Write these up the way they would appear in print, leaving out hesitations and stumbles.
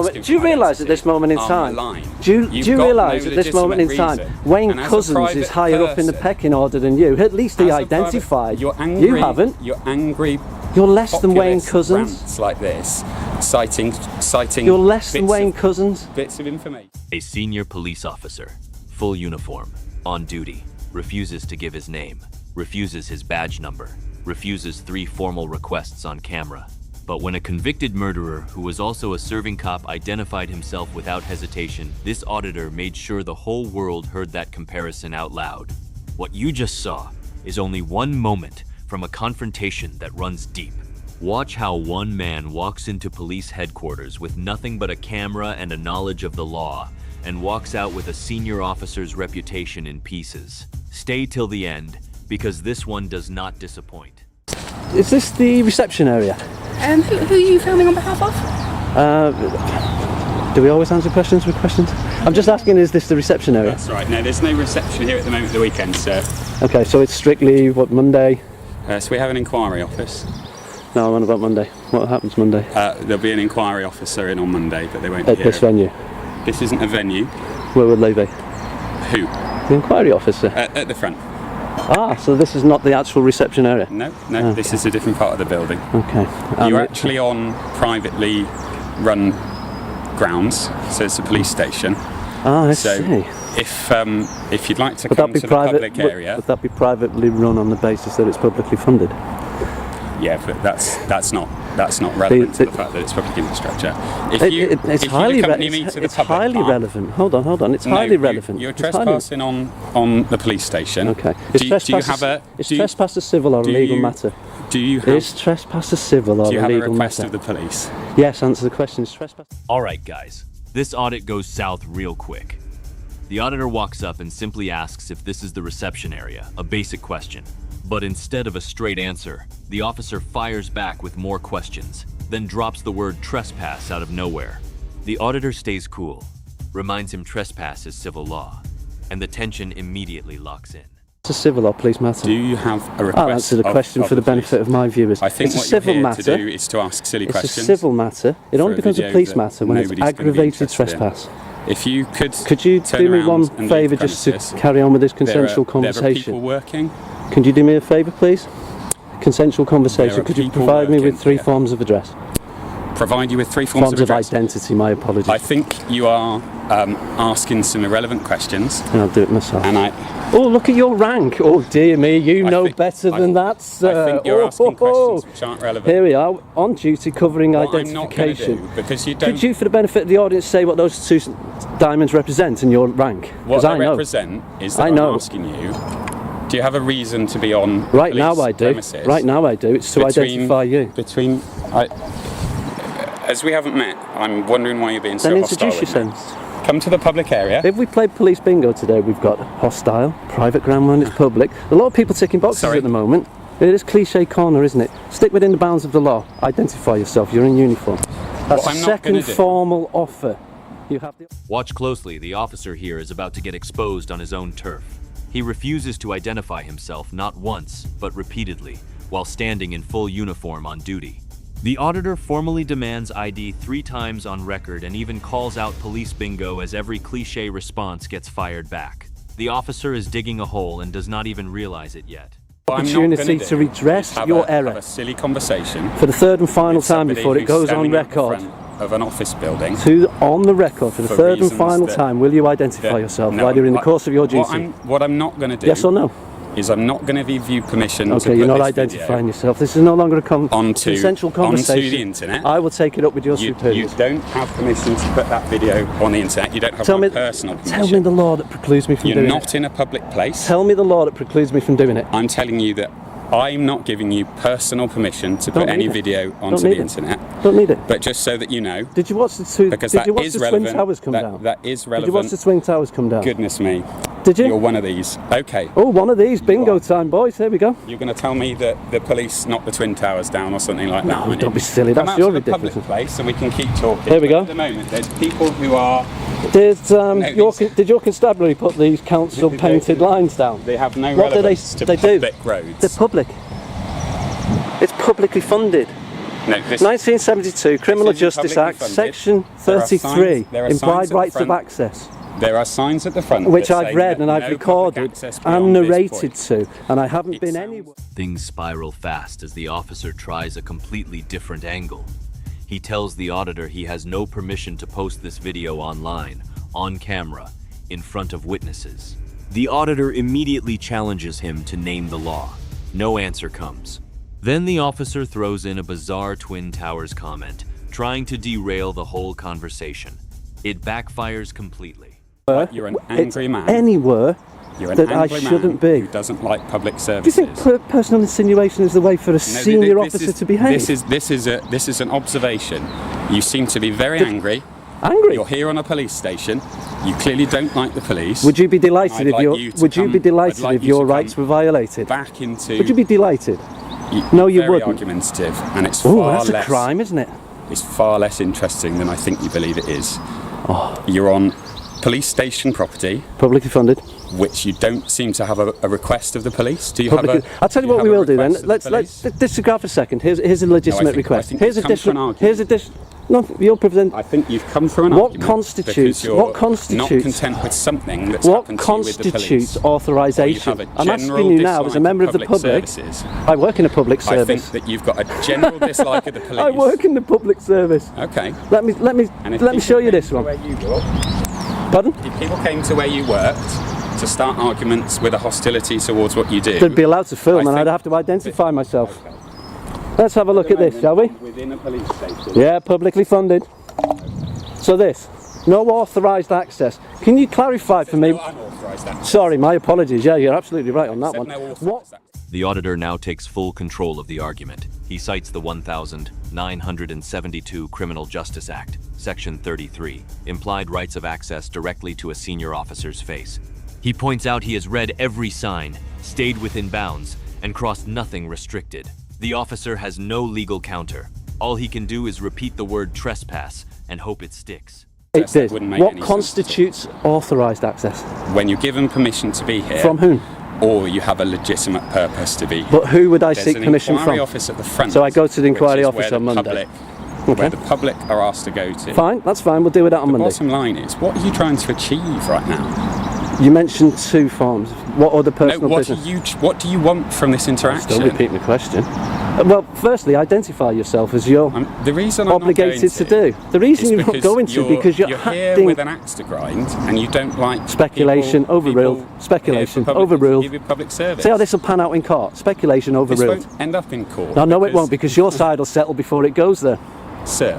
Do you realise at this moment in time? Do you realise at this moment in time, Wayne Couzens is higher up in the pecking order than you? At least he identified. You're angry, you haven't. You're angry. You're less than Wayne Couzens. Like this, citing. You're less than Wayne Couzens. Bits of information. A senior police officer, full uniform, on duty, refuses to give his name, refuses his badge number, refuses 3 formal requests on camera. But when a convicted murderer who was also a serving cop identified himself without hesitation, this auditor made sure the whole world heard that comparison out loud. What you just saw is only one moment from a confrontation that runs deep. Watch how one man walks into police headquarters with nothing but a camera and a knowledge of the law, and walks out with a senior officer's reputation in pieces. Stay till the end, because this one does not disappoint. Is this the reception area? Who are you filming on behalf of? Do we always answer questions with questions? I'm just asking, is this the reception area? That's right. No, there's no reception here at the moment of the weekend, sir. Okay, so it's strictly, what, Monday? So we have an inquiry office. No, I'm on about Monday. What happens Monday? There'll be an inquiry officer in on Monday, but they won't be at here. this venue? This isn't a venue. Where would they be? Who? The inquiry officer. At the front. Ah, so this is not the actual reception area? No, okay. This is a different part of the building. Okay. You're actually on privately run grounds, so it's a police station. Ah, I see. If you'd like to come to the public area... Would that be privately run on the basis that it's publicly funded? Yeah, but that's not relevant to the fact that it's public infrastructure. It's highly relevant. Hold on. It's highly relevant. You're trespassing on the police station. Okay. Is trespass a civil or a legal matter? Is trespass a civil or a legal matter? Do you have a request of the police? Yes, answer the question. Is trespass... Alright guys, this audit goes south real quick. The auditor walks up and simply asks if this is the reception area, a basic question. But instead of a straight answer, the officer fires back with more questions, then drops the word trespass out of nowhere. The auditor stays cool, reminds him trespass is civil law, and the tension immediately locks in. It's a civil or police matter. Do you have a request? I'll answer the question for the benefit of my viewers. I think it's what a civil you're here matter. to do is to ask silly questions. It's a civil matter. It only becomes a police matter when it's aggravated trespass. If you could you do me one favour just to carry on with this consensual conversation? There are people working. Can you do me a favour, please? Consensual conversation. Could you provide me with 3 forms of address? Provide you with 3 forms of address? Identity, my apologies. I think you are asking some irrelevant questions. And I'll do it myself. Oh, look at your rank. Oh, dear me, you know better than that, sir. I think you're asking questions which aren't relevant. Here we are, on duty covering what identification. I'm not because you don't... Could you, for the benefit of the audience, say what those 2 diamonds represent in your rank? What they represent is that I'm asking you, do you have a reason to be on Right now I do. Premises? Right now I do. It's to identify you. As we haven't met, I'm wondering why you're being so hostile. Then introduce yourself. Come to the public area. If we played police bingo today, we've got hostile, private ground when it's public. A lot of people ticking boxes at the moment. It is cliche corner, isn't it? Stick within the bounds of the law. Identify yourself. You're in uniform. That's a second formal offer. You have the... Watch closely. The officer here is about to get exposed on his own turf. He refuses to identify himself not once, but repeatedly, while standing in full uniform on duty. The auditor formally demands ID 3 times on record and even calls out police bingo as every cliche response gets fired back. The officer is digging a hole and does not even realize it yet. Opportunity to redress your error. Have a silly conversation for the 3rd and final time before it goes on record. Of an office building. On the record for the 3rd and final time, will you identify yourself while you're in the course of your duty? What I'm not going to do. Yes or no? Is I'm not going to give you permission to put you're not identifying yourself. This is no longer a consensual conversation. Onto the internet. I will take it up with your superiors. You don't have permission to put that video on the internet. You don't have my personal permission. Tell me the law that precludes me from doing it. You're not in a public place. Tell me the law that precludes me from doing it. I'm telling you that I'm not giving you personal permission to put any video onto the internet. Don't need it. But just so that you know. Did you watch the Twin Towers come down? That is relevant. Did you watch the Twin Towers come down? Goodness me. Did you? You're one of these. Okay. Oh, one of these. Bingo time, boys. Here we go. You're going to tell me that the police knocked the Twin Towers down or something like that? No, don't be silly. That's your ridiculous. Come out to the public place and we can keep talking. Here we go. At the moment, there's people who are... Did your constabulary put these council painted lines down? They have no relevance to public roads. They're public. It's publicly funded. No, this, 1972 Criminal this isn't Justice publicly Act, funded. Section There are 33, there are implied signs at the rights of front. access, There are signs at the front which that I've say read and no I've public recorded access and beyond this narrated point. to, and I haven't It been sounds- anywhere. Things spiral fast as the officer tries a completely different angle. He tells the auditor he has no permission to post this video online, on camera, in front of witnesses. The auditor immediately challenges him to name the law. No answer comes. Then the officer throws in a bizarre Twin Towers comment, trying to derail the whole conversation. It backfires completely. You're an angry man. Anywhere You're an that I angry man shouldn't be. who doesn't like public Do you services. think personal insinuation is the way for a senior officer to behave? This is an observation. You seem to be very angry. Angry? You're here on a police station. You clearly don't like the police. Would you be delighted I'd if like your you to Would you come- be delighted I'd like if you your to rights come were violated? Back into. Would you be delighted? No, you very wouldn't. argumentative, and it's Oh, far that's less. a crime, isn't it? It's far less interesting than I think you believe it is. You're on police station property, Publicly funded. which you don't seem to have a request of the police. Do you Publicly. have a? I'll tell you do what we have a will do then. request of the Let's police? disregard for a second. Here's a legitimate I request. think Here's a you've come for an different. argument. Here's a different. No, you're present. I think you've come for an What argument constitutes- because you're what constitutes- not content with something that's What happened to you with the constitutes police. authorisation? Or you have a I'm general asking you now, as a dislike member of of the public public. services. I work in a public I think service. that you've got a general dislike of the police. I work in the public service. Okay. Let me And if let me people show you came this to one. where you work- Pardon? If people came to where you worked to start arguments with a hostility towards what you do, They'd be allowed to film, and think- I'd have to identify myself. Let's have a look at this, shall we? Within a police station. Yeah, publicly funded. So this, no authorised access. Can you clarify for me? No unauthorised access. Sorry, my apologies. Yeah, you're absolutely right on that Said one. no authorised What? access. The auditor now takes full control of the argument. He cites the 1972 Criminal Justice Act, Section 33, implied rights of access directly to a senior officer's face. He points out he has read every sign, stayed within bounds, and crossed nothing restricted. The officer has no legal counter. All he can do is repeat the word trespass and hope it sticks. It did. wouldn't make What any sense. constitutes authorised access? When you're given permission to be here, From whom? or you have a legitimate purpose to be here. But who would I There's seek an permission inquiry from? office at the front. So I go to the inquiry which is office where on the Monday. Where the public are asked to go to. Fine, that's fine. We'll do it out on The Monday. bottom line is, what are you trying to achieve right now? You mentioned two forms. What other No, personal what business? do you want from this interaction? Still repeat my question. Well, firstly, identify yourself as you're The reason I'm obligated not to going do. The reason is you're not because going to because you're here acting. with an axe to grind, and you don't like Speculation, overruled. people Speculation, here for public, overruled. to give you public service. See how this will pan out in court. Speculation This overruled. won't end up in court. No, it won't, because your side will settle before it goes there. Sir,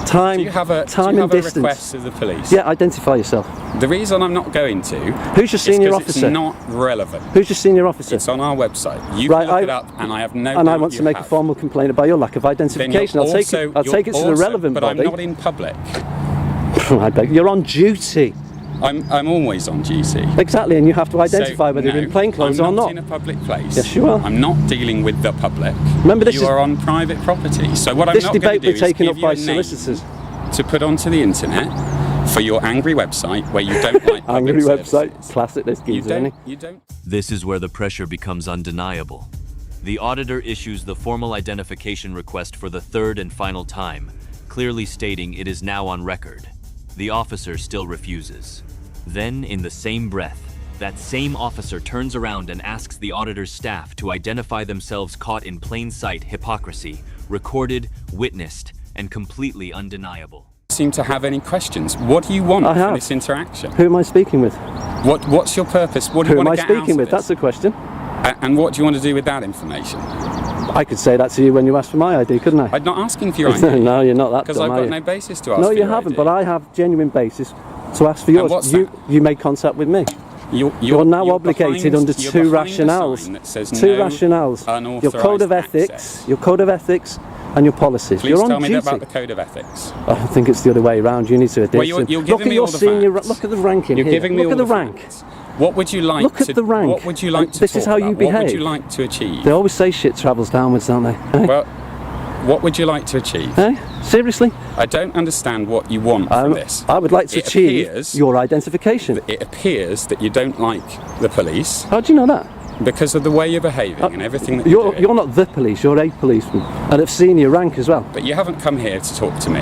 Time, do you have a time do you and have a distance. request of the police? Yeah, identify yourself. The reason I'm not going to Who's your is senior 'cause officer? it's not relevant. Who's your senior officer? It's on our website. You Right, can look I- it up, and I have no And doubt I want to you make a have. formal complaint about your lack of Then identification. you're I'll take also- it. I'll you're take it to the also- relevant but body. I'm not in public. I beg. You're on duty. I'm always on duty. Exactly, and you have to identify So, whether you're no, in plain clothes I'm or not. in a public place. Yes, you are. I'm not dealing with the public. Remember, this you is- are on private property. So what This I'm not going debate to do we're is taking give up you by a name solicitors. to put onto the internet for your angry website where you don't like public Angry website. services. Classic this You geezer, isn't don't. he? You don't. This is where the pressure becomes undeniable. The auditor issues the formal identification request for the third and final time, clearly stating it is now on record. The officer still refuses. Then, in the same breath, that same officer turns around and asks the auditor's staff to identify themselves caught in plain sight hypocrisy, recorded, witnessed, and completely undeniable. Seem to have any questions? What do you want I from have. this interaction? Who am I speaking with? What's your purpose? What do you Who am want I to get speaking out with? of That's the it? question. And what do you want to do with that information? I could say that to you when you asked for my ID, couldn't I? I'm not asking for your ID No, you're not that because dumb, I've are got you? no basis to ask. No, for you your haven't, ID. but I have genuine basis to ask for yours. what's You that? you made contact with me. You're now you're obligated behind- under you're two behind a rationales. sign that says Two no rationales. Your code of unauthorised ethics, access. your code of ethics, and your policies. Please You're on tell me duty. about the code of ethics. I think it's the other way around. You need to adhere Well, you're to. giving Look at me your all the senior. facts. Look at the ranking You're here. giving me Look all at the the rank. facts. What would you like Look to at the rank. What would you like And to this is talk how you about? What would behave. you like to achieve? They always say shit travels downwards, don't they? Eh? Well, what would you like to achieve? Eh? Seriously? I don't understand what you want from this. I would like to It achieve appears- your identification. It appears that you don't like the police. How do you know that? Because of the way you're behaving and everything that you're doing. You're not the police, you're a policeman. And of senior rank as well. But you haven't come here to talk to me.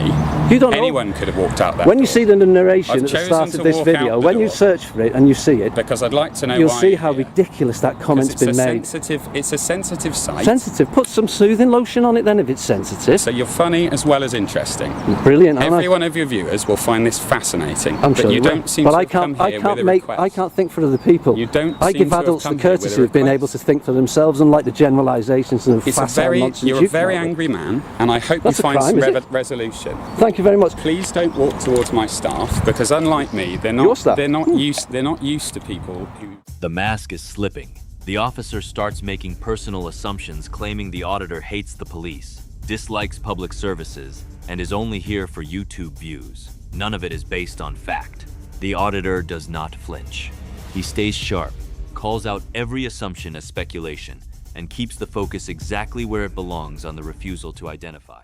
You don't know. Anyone could have walked out that When door. you see the narration I've at the chosen start to of this walk video, out the when you door. search for it and you see it, Because I'd like to know you'll why see you're how here. ridiculous that comment's been made. It's a sensitive site. Sensitive. Put some soothing lotion on it then if it's sensitive. So you're funny as well as interesting. Brilliant, aren't I? Every one of your viewers will find this fascinating. I'm but sure you they will. don't seem But to I have come can't, here with a request. I can't think for other people. You don't I seem give to have adults the come here with courtesy a of being able request. to think for themselves, unlike the generalisations and It's a facile very, nonsense you're a you've very come up with. angry man, and I hope That's you a find crime, some is it? resolution. Thank you very much. Please don't walk towards my staff, because unlike me, they're not. Your staff? They're not used. They're not used to people who. The mask is slipping. The officer starts making personal assumptions, claiming the auditor hates the police, dislikes public services, and is only here for YouTube views. None of it is based on fact. The auditor does not flinch. He stays sharp, calls out every assumption as speculation, and keeps the focus exactly where it belongs on the refusal to identify.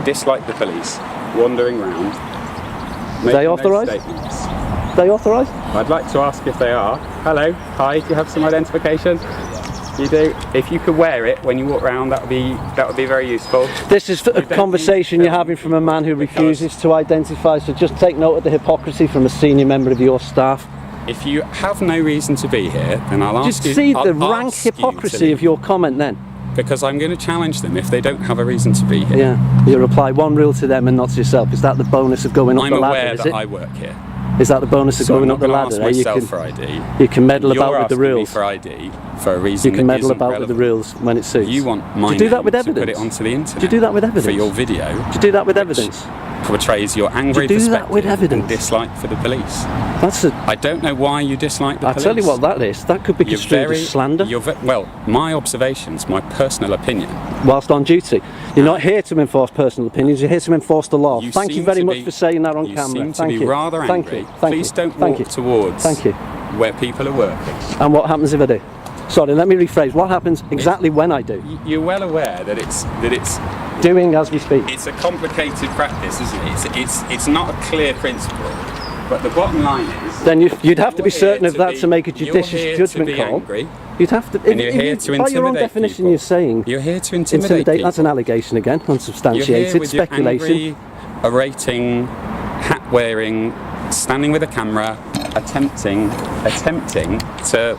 Dislike the police, wandering around. They authorised? They authorised? I'd like to ask if they are. Hello, hi. Do you have some identification? You do. If you could wear it when you walk around, that would be very useful. This is a don't conversation need to you're having from a man who because- refuses to identify, so just take note of the hypocrisy from a senior member of your staff. If you have no reason to be here, then I'll ask Just you. see I'll the rank ask you to hypocrisy of leave, your comment then. because I'm going to challenge them if they don't have a reason to be here. Yeah, you reply one rule to them and not to yourself. Is that the bonus of going up I'm the aware ladder, is that it? I work here. Is that the bonus of So I'm going not up the going to ladder? ask You myself can, for ID. you can meddle You're about with the asking me rules. for ID for a reason You can that meddle isn't about with the relevant. rules when it suits. You want my Do you do that name with to evidence? put it onto the internet. Do you do that with evidence? For your video. Do you do that with evidence? Portrays your angry Do you do that perspective with evidence? and dislike for the police. That's a. I don't know why you dislike the I'll police. tell you what that is. That could be You're construed very, as slander. well, my observations, my personal opinion. Whilst on duty, you're not here to enforce personal opinions. You're here to enforce the law. You Thank you seem very to much be- for saying that on you camera. seem to Thank be you. rather Thank angry. you. Thank Please you. don't Thank walk you. towards Thank you. where people are working. And what happens if I do? Sorry, let me rephrase. What happens exactly when I do? You're well aware that it's Doing as we speak. it's a complicated practice, isn't it? It's not a clear principle. But the bottom line is. Then you'd have to be you're certain here of that to make a you're judicious here judgment to be call. Angry, You'd have to. and you're here to by your own intimidate definition, people. you're saying You're here to intimidate people. That's an allegation again, You're unsubstantiated here with your speculation. angry, orating, hat-wearing, standing with a camera, attempting to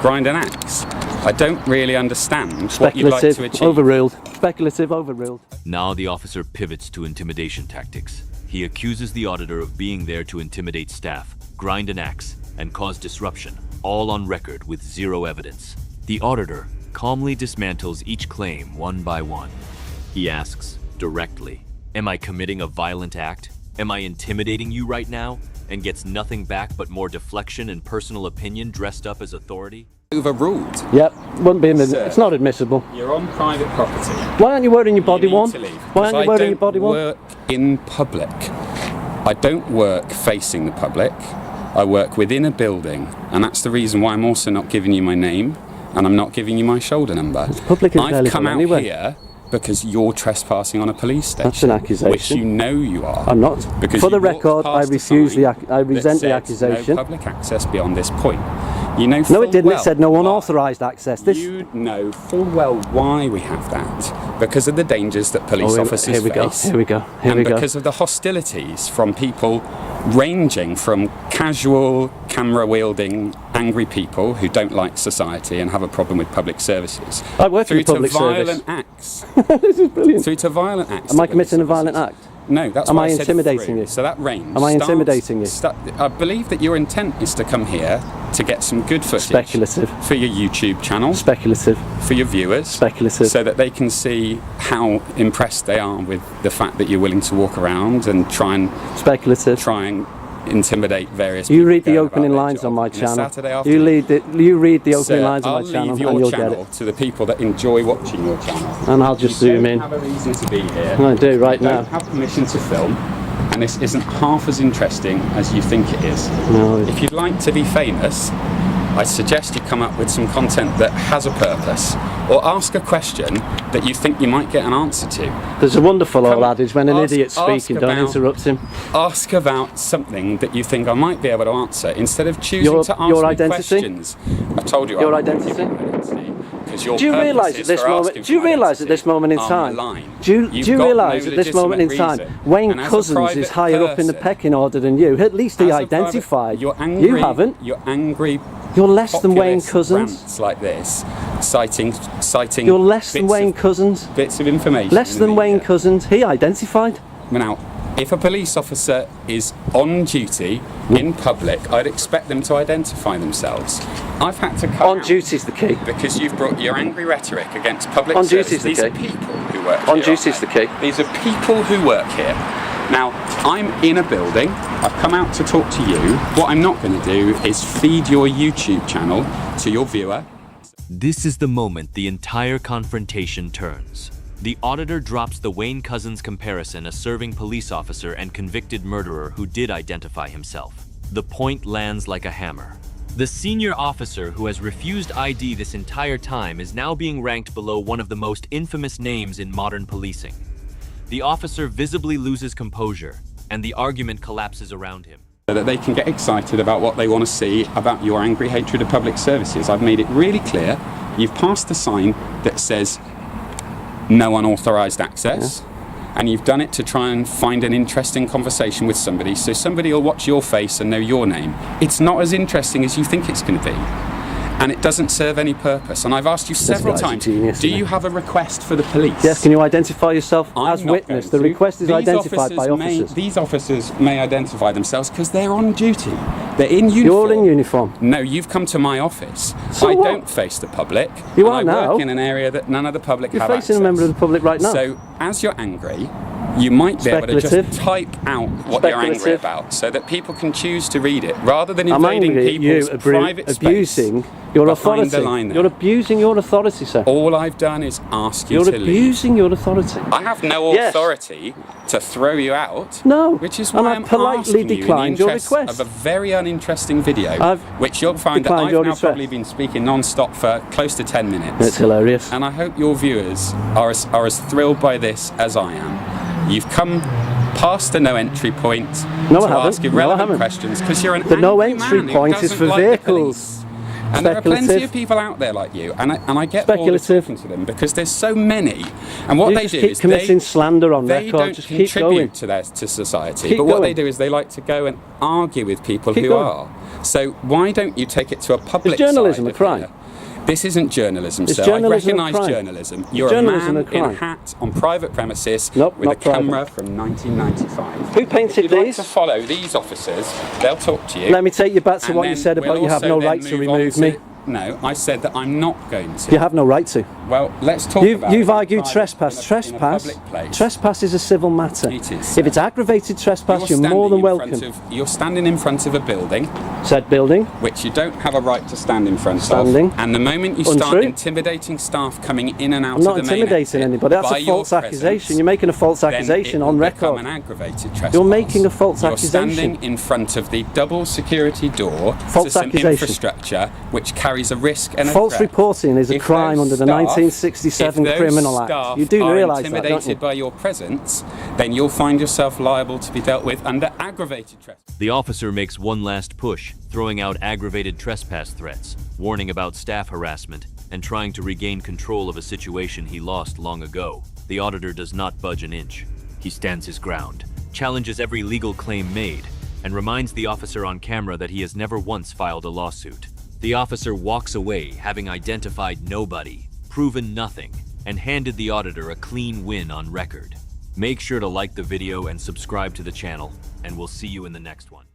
grind an axe. I don't really understand what you'd like to Speculative, achieve. overruled. Speculative, overruled. Now the officer pivots to intimidation tactics. He accuses the auditor of being there to intimidate staff, grind an axe, and cause disruption, all on record with zero evidence. The auditor calmly dismantles each claim one by one. He asks directly, "Am I committing a violent act? Am I intimidating you right now?" And gets nothing back but more deflection and personal opinion dressed up as authority. Overruled. Yep, wouldn't be admissible. Sir. It's not admissible. You're on private property. Why aren't you wearing your body You need worn? to leave, Why aren't you because wearing your body I worn? don't work in public. I don't work facing the public. I work within a building, and that's the reason why I'm also not giving you my name, and I'm not giving you my shoulder number. It's public I've intelligence come out anyway. here because you're trespassing on a police station. That's an accusation. Which you know you are. I'm not. Because For the you walked record, I past a refuse sign I resent the that accusation. said no public access beyond this point. You know No, full it didn't. well It said no why. unauthorised access. This. You know full well why we have that. Because of the dangers that police officers here we go. face. Here we go. Here and we go. because of the hostilities from people ranging from casual, camera-wielding, angry people who don't like society and have a problem with public services. I work in through the public to service. violent acts. This is brilliant. Through to violent acts. Am I to police committing a violent officers. act? No, that's Am why I said intimidating through. you? So that range. Am I intimidating you? I believe that your intent is to come here to get some good footage. Speculative. For your YouTube channel. Speculative. For your viewers. Speculative. So that they can see how impressed they are with the fact that you're willing to walk around and try and Speculative. intimidate various You people read the going about opening their lines job on my on a channel. Saturday You afternoon. read the opening Sir, lines on I'll my channel, leave your and you'll channel get it. to the people that enjoy watching your channel. And I'll just You zoom don't in. have a reason to be here. I do right You now. don't have permission to film, and this isn't half as interesting as you think it is. No. If you'd like to be famous, I suggest you come up with some content that has a purpose, or ask a question that you think you might get an answer to. There's a wonderful old adage, when an idiot's speaking, don't interrupt him. Ask about something that you think I might be able to answer, instead of choosing to ask me questions. I told you your identity. Do you realise at this moment? Do you realise at this moment in time? Do you realise at this moment in time, Wayne Couzens is higher up in the pecking order than you? At least he identified. You haven't. You're angry. You're less than Wayne Couzens. Like this, citing. You're less than Wayne Couzens. Bits of information. Less than Wayne Couzens. He identified. Now, if a police officer is on duty in public, I'd expect them to identify themselves. I've had to come on duty's the key, because you've brought your angry rhetoric against public on service. Duty's the These key. are people who work on here. Duty's the key. These are people who work here. Now, I'm in a building. I've come out to talk to you. What I'm not going to do is feed your YouTube channel to your viewer. This is the moment the entire confrontation turns. The auditor drops the Wayne Couzens comparison, a serving police officer and convicted murderer who did identify himself. The point lands like a hammer. The senior officer who has refused ID this entire time is now being ranked below one of the most infamous names in modern policing. The officer visibly loses composure, and the argument collapses around him. So that they can get excited about what they want to see about your angry hatred of public services. I've made it really clear. You've passed a sign that says no unauthorized access, and you've done it to try and find an interesting conversation with somebody, so somebody will watch your face and know your name. It's not as interesting as you think it's going to be, and it doesn't serve any purpose. And I've asked you several times, do you have a request for the police? Yes, can you identify yourself as witness? The request is identified by officers. These officers may identify themselves because they're on duty. They're in uniform. You're in uniform. No, you've come to my office. So I what? don't face the public. You and are I now. work in an area that none of the public have access. You're facing a member of the public right now. So, as you're angry, you might be able to just type out what you're angry about, so that people can choose to read it, rather than invading people's private space. Your authority. You're abusing your authority, sir. All I've done is ask you to leave. You're abusing your authority. I have no authority to throw you out. No. Which is why I'm politely declined your request of a very uninteresting video, which you'll find that I've now probably been speaking non-stop for close to 10 minutes. It's hilarious. And I hope your viewers are as thrilled by this as I am. You've come past the no entry point to ask irrelevant questions because you're an angry man. The no entry point is for vehicles. And there are plenty of people out there like you, and I get bored of talking to them because there's so many. And what they do is committing slander on they record. don't Just keep going to society. But what they do is they like to go and argue with people who are. So why don't you take it to a public side? Is journalism a crime? This isn't journalism, sir. I recognise journalism. You're a man in a hat on private premises with a camera from 1995. Who painted these? If you'd like these? to follow these officers, they'll talk to you. Let me take you back to what you said about you have no right to remove me. No, I said that I'm not going to. You have no right to. Well, let's talk about You've argued trespass. Trespass is a civil matter. It is. If it's aggravated trespass, you're more than welcome. You're standing in front of a building. Said building. Which you don't have a right to stand in front of. And the moment you start intimidating staff coming in and out of the main exit, I'm not intimidating anybody. That's a false accusation. You're making a false accusation on record. An aggravated trespass. You're making a false accusation. You're standing in front of the double security door to some infrastructure which carries a risk and a false threat. Reporting is a crime under the 1967 Criminal Act. You do realise that, don't you? If those staff are intimidated by your presence, then you'll find yourself liable to be dealt with under aggravated trespass. The officer makes one last push, throwing out aggravated trespass threats, warning about staff harassment, and trying to regain control of a situation he lost long ago. The auditor does not budge an inch. He stands his ground, challenges every legal claim made, and reminds the officer on camera that he has never once filed a lawsuit. The officer walks away, having identified nobody, proven nothing, and handed the auditor a clean win on record. Make sure to like the video and subscribe to the channel, and we'll see you in the next one.